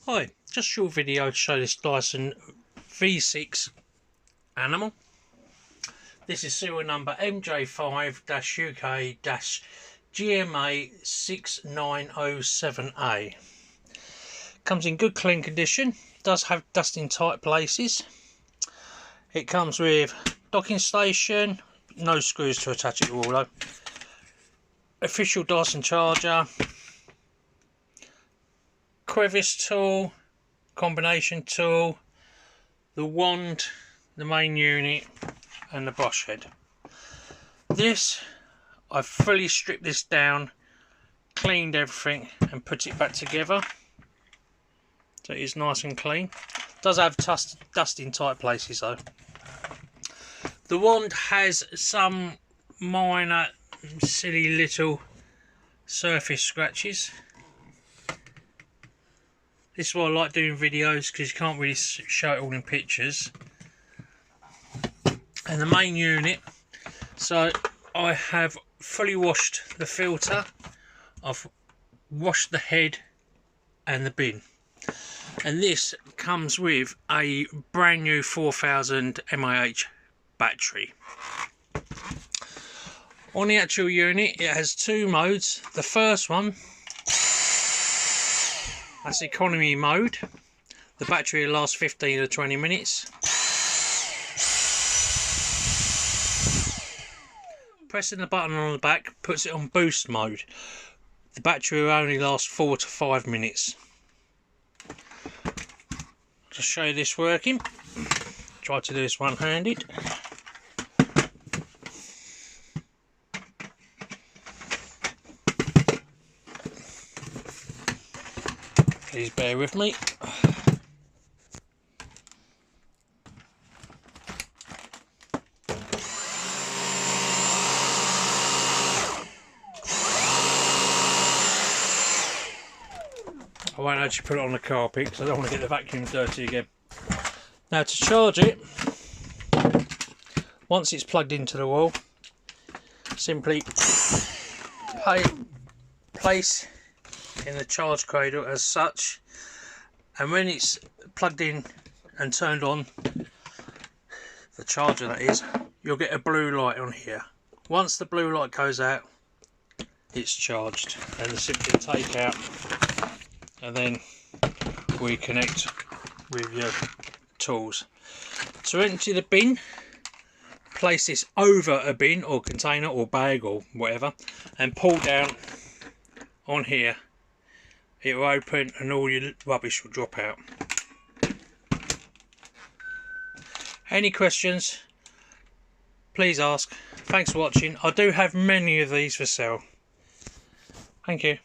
Hi, just a short video to show this Dyson V6 animal. This is serial number MJ5 UK GMA6907A. Comes in good clean condition, does have dust in tight places. It comes with docking station, no screws to attach it to all though. Official Dyson charger, crevice tool, combination tool, the wand, the main unit and the brush head. This, I've fully stripped this down, cleaned everything and put it back together so it is nice and clean. Does have dust in tight places though. The wand has some minor silly little surface scratches. This is why I like doing videos, because you can't really show it all in pictures. And the main unit, so I have fully washed the filter, I've washed the head and the bin. And this comes with a brand new 4000 mAh battery. On the actual unit it has two modes. The first one, that's economy mode. The battery will last 15 to 20 minutes. Pressing the button on the back puts it on boost mode. The battery will only last 4 to 5 minutes. Just show you this working. Try to do this one-handed. Please bear with me. I won't actually put it on the carpet because I don't want to get the vacuum dirty again. Now to charge it, once it's plugged into the wall, simply place in the charge cradle as such, and when it's plugged in and turned on, the charger that is, you'll get a blue light on here. Once the blue light goes out, it's charged, and then simply take out and then reconnect with your tools. To empty the bin, place this over a bin or container or bag or whatever and pull down on here. It will open and all your rubbish will drop out. Any questions, please ask. Thanks for watching. I do have many of these for sale. Thank you.